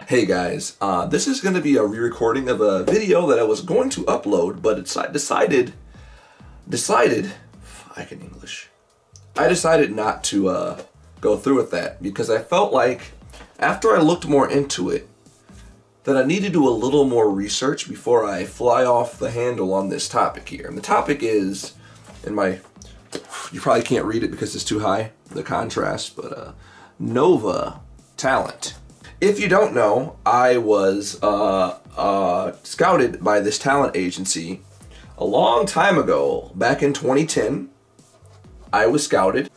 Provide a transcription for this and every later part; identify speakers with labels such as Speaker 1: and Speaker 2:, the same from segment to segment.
Speaker 1: Hey guys, this is going to be a re-recording of a video that I was going to upload, but decided, I decided not to go through with that because I felt like after I looked more into it that I need to do a little more research before I fly off the handle on this topic here. And the topic is, you probably can't read it because it's too high, the contrast, but Nova Talent. If you don't know, I was scouted by this talent agency a long time ago. Back in 2010, I was scouted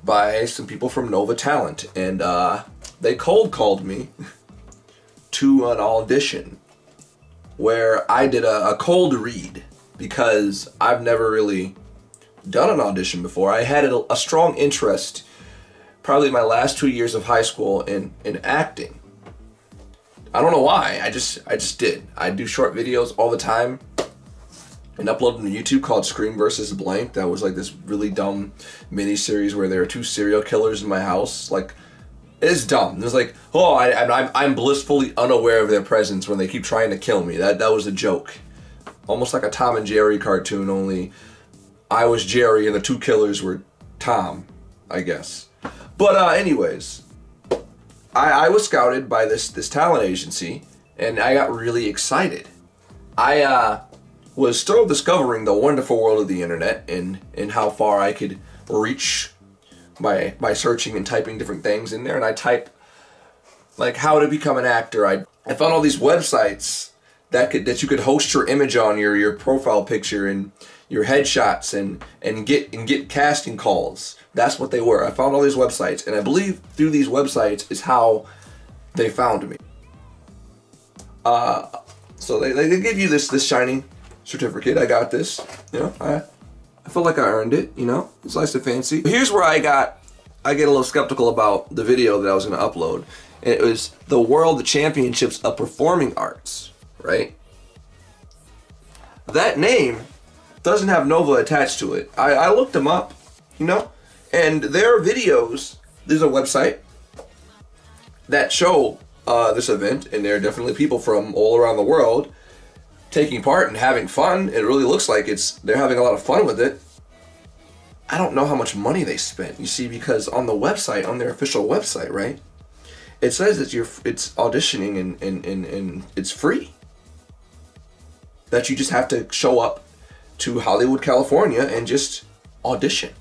Speaker 1: by some people from Nova Talent, and they cold called me to an audition where I did a cold read because I've never really done an audition before. I had a strong interest, probably my last 2 years of high school, in acting. I don't know why, I just did. I do short videos all the time and upload them to YouTube called Scream vs. Blank. That was like this really dumb mini-series where there are two serial killers in my house. Like, it's dumb. It was like, oh, I'm blissfully unaware of their presence when they keep trying to kill me. That was a joke. Almost like a Tom and Jerry cartoon, only I was Jerry and the two killers were Tom, I guess. But anyways, I was scouted by this talent agency, and I got really excited. I was still discovering the wonderful world of the internet and how far I could reach by searching and typing different things in there. And I type like how to become an actor. I found all these websites that you could host your image on, your profile picture and your headshots and get casting calls. That's what they were. I found all these websites, and I believe through these websites is how they found me. So they give you this shiny certificate. I got this. You know, I feel like I earned it. You know, it's nice and fancy. Here's where I get a little skeptical about the video that I was going to upload, and it was the World Championships of Performing Arts. Right? That name doesn't have Nova attached to it. I looked them up, you know, and their videos, there's a website that show this event, and there are definitely people from all around the world taking part and having fun. It really looks like they're having a lot of fun with it. I don't know how much money they spent, you see, because on the website, on their official website, right, it says that it's auditioning and it's free. That you just have to show up to Hollywood, California and just audition.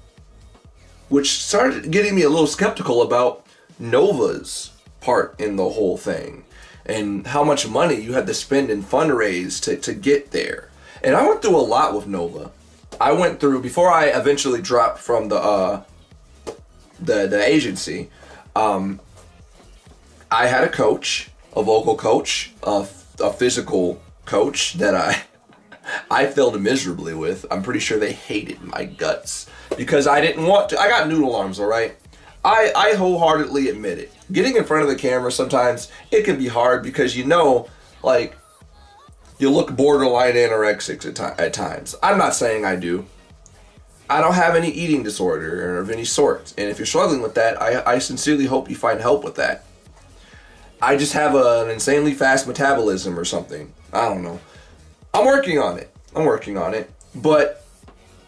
Speaker 1: Which started getting me a little skeptical about Nova's part in the whole thing and how much money you had to spend and fundraise to get there. And I went through a lot with Nova. I went through, before I eventually dropped from the agency, I had a coach, a vocal coach, a physical coach that I failed miserably with. I'm pretty sure they hated my guts because I didn't want to. I got noodle arms, all right? I wholeheartedly admit it. Getting in front of the camera sometimes, it can be hard because you know, like, you look borderline anorexic at times. I'm not saying I do. I don't have any eating disorder of any sort. And if you're struggling with that, I sincerely hope you find help with that. I just have an insanely fast metabolism or something. I don't know. I'm working on it. But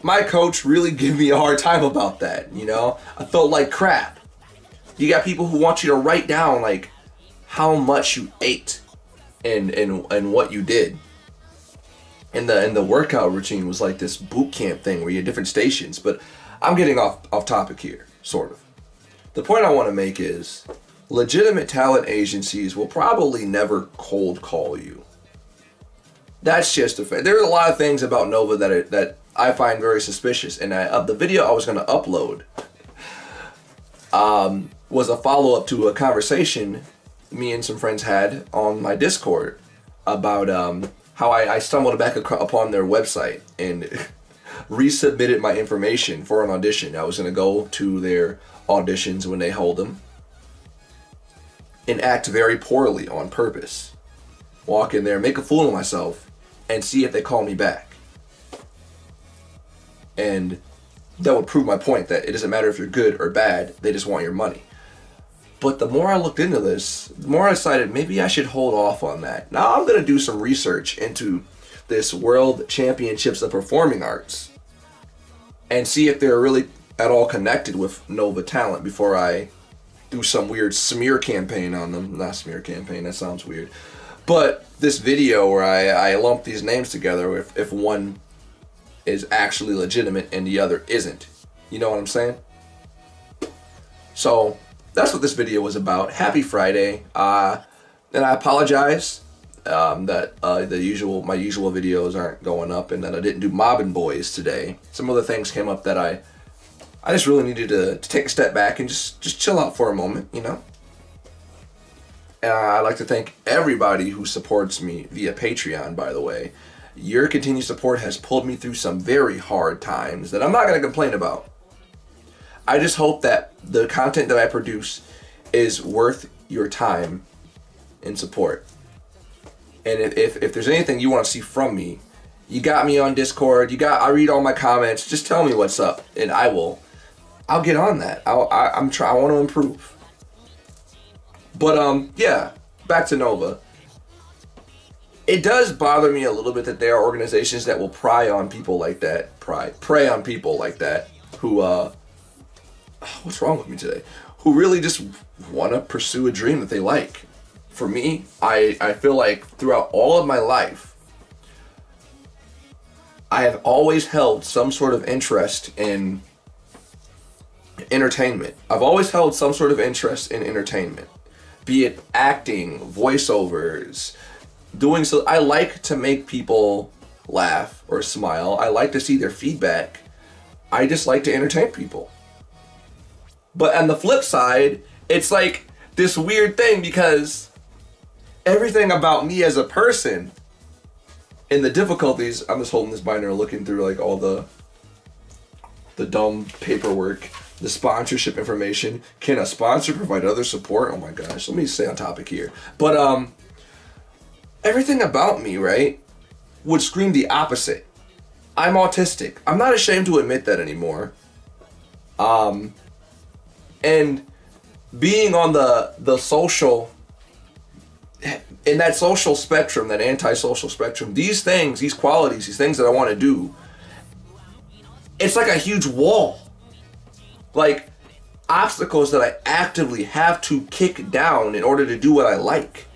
Speaker 1: my coach really gave me a hard time about that, you know? I felt like crap. You got people who want you to write down, like, how much you ate and what you did. And the workout routine was like this boot camp thing where you had different stations. But I'm getting off topic here, sort of. The point I want to make is legitimate talent agencies will probably never cold call you. That's just a fact. There are a lot of things about Nova that I find very suspicious. And the video I was going to upload was a follow-up to a conversation me and some friends had on my Discord about how I stumbled back upon their website and resubmitted my information for an audition. I was going to go to their auditions when they hold them and act very poorly on purpose. Walk in there, make a fool of myself, and see if they call me back. And that would prove my point that it doesn't matter if you're good or bad, they just want your money. But the more I looked into this, the more I decided maybe I should hold off on that. Now I'm going to do some research into this World Championships of Performing Arts and see if they're really at all connected with Nova Talent before I do some weird smear campaign on them. Not smear campaign, that sounds weird. But this video where I lump these names together if one is actually legitimate and the other isn't. You know what I'm saying? So that's what this video was about. Happy Friday. And I apologize that my usual videos aren't going up and that I didn't do Mobbin' Boys today. Some other things came up that I just really needed to take a step back and just chill out for a moment, you know? And I'd like to thank everybody who supports me via Patreon, by the way. Your continued support has pulled me through some very hard times that I'm not going to complain about. I just hope that the content that I produce is worth your time and support. And if there's anything you want to see from me, you got me on Discord, I read all my comments, just tell me what's up and I'll get on that. I want to improve. But yeah, back to Nova. It does bother me a little bit that there are organizations that will prey on people like that, who what's wrong with me today? Who really just want to pursue a dream that they like. For me, I feel like throughout all of my life, I have always held some sort of interest in entertainment. I've always held some sort of interest in entertainment. Be it acting, voiceovers, doing so. I like to make people laugh or smile. I like to see their feedback. I just like to entertain people. But on the flip side, it's like this weird thing because everything about me as a person and the difficulties, I'm just holding this binder looking through like all the dumb paperwork, the sponsorship information. Can a sponsor provide other support? Oh my gosh, let me stay on topic here. But everything about me, right, would scream the opposite. I'm autistic. I'm not ashamed to admit that anymore. And being on the social, in that social spectrum, that antisocial spectrum, these things, these qualities, these things that I want to do, it's like a huge wall. Like obstacles that I actively have to kick down in order to do what I like.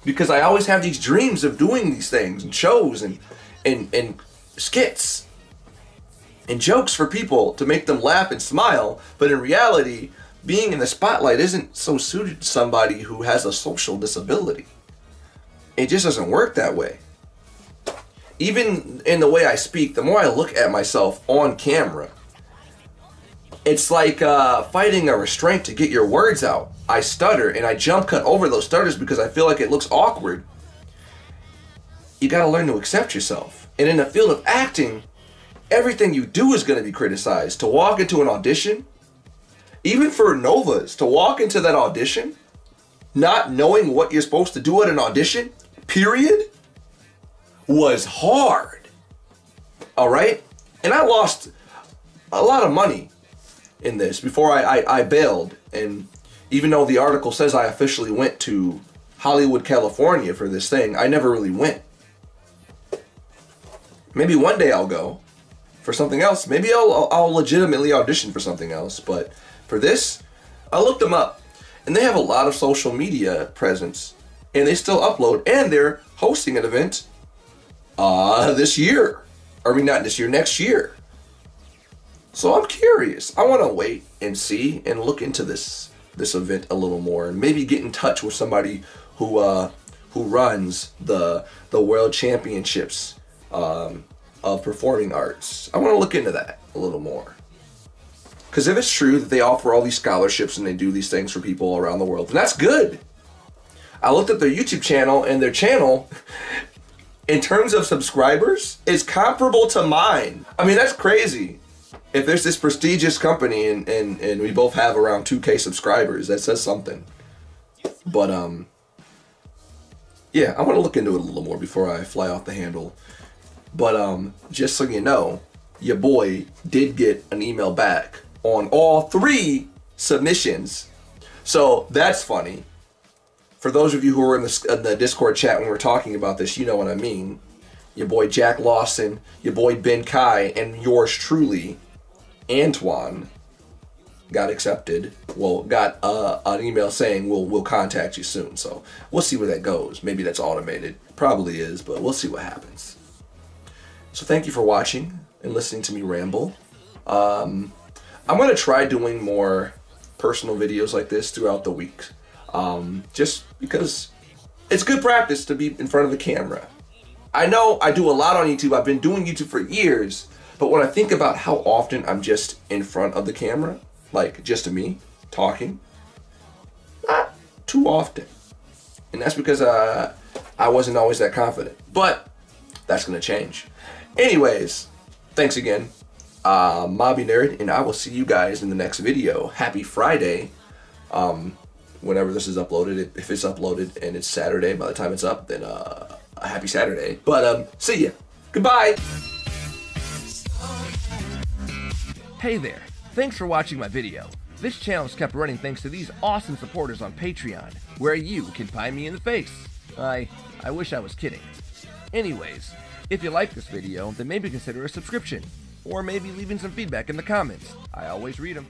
Speaker 1: Because I always have these dreams of doing these things and shows and skits and jokes for people to make them laugh and smile. But in reality, being in the spotlight isn't so suited to somebody who has a social disability. It just doesn't work that way. Even in the way I speak, the more I look at myself on camera, it's like fighting a restraint to get your words out. I stutter and I jump cut over those stutters because I feel like it looks awkward. You gotta learn to accept yourself. And in the field of acting, everything you do is gonna be criticized. To walk into an audition, even for Novas, to walk into that audition, not knowing what you're supposed to do at an audition, period, was hard. All right? And I lost a lot of money in this before I bailed. And even though the article says I officially went to Hollywood, California for this thing, I never really went. Maybe one day I'll go for something else. Maybe I'll legitimately audition for something else. But for this, I looked them up. And they have a lot of social media presence. And they still upload. And they're hosting an event this year. Or I mean, not this year, next year. So I'm curious. I want to wait and see and look into this event a little more and maybe get in touch with somebody who runs the World Championships of Performing Arts. I want to look into that a little more. Because if it's true that they offer all these scholarships and they do these things for people around the world, then that's good. I looked at their YouTube channel, and their channel, in terms of subscribers, is comparable to mine. I mean, that's crazy. If there's this prestigious company and we both have around 2K subscribers, that says something. But yeah, I want to look into it a little more before I fly off the handle. But just so you know, your boy did get an email back on all 3 submissions. So that's funny. For those of you who were in the Discord chat when we were talking about this, you know what I mean. Your boy Jack Lawson, your boy Ben Kai, and yours truly, Antoine, got accepted. Well, got an email saying we'll contact you soon. So we'll see where that goes. Maybe that's automated. Probably is, but we'll see what happens. So thank you for watching and listening to me ramble. I'm going to try doing more personal videos like this throughout the week. Just because it's good practice to be in front of the camera. I know I do a lot on YouTube. I've been doing YouTube for years. But when I think about how often I'm just in front of the camera, like just me talking, not too often. And that's because I wasn't always that confident. But that's going to change. Anyways, thanks again. Mobby Nerd, and I will see you guys in the next video. Happy Friday. Whenever this is uploaded, if it's uploaded and it's Saturday, by the time it's up, then a happy Saturday. But see ya. Goodbye.
Speaker 2: Hey there. Thanks for watching my video. This channel is kept running thanks to these awesome supporters on Patreon, where you can pie me in the face. I wish I was kidding. Anyways, if you like this video, then maybe consider a subscription, or maybe leaving some feedback in the comments. I always read them.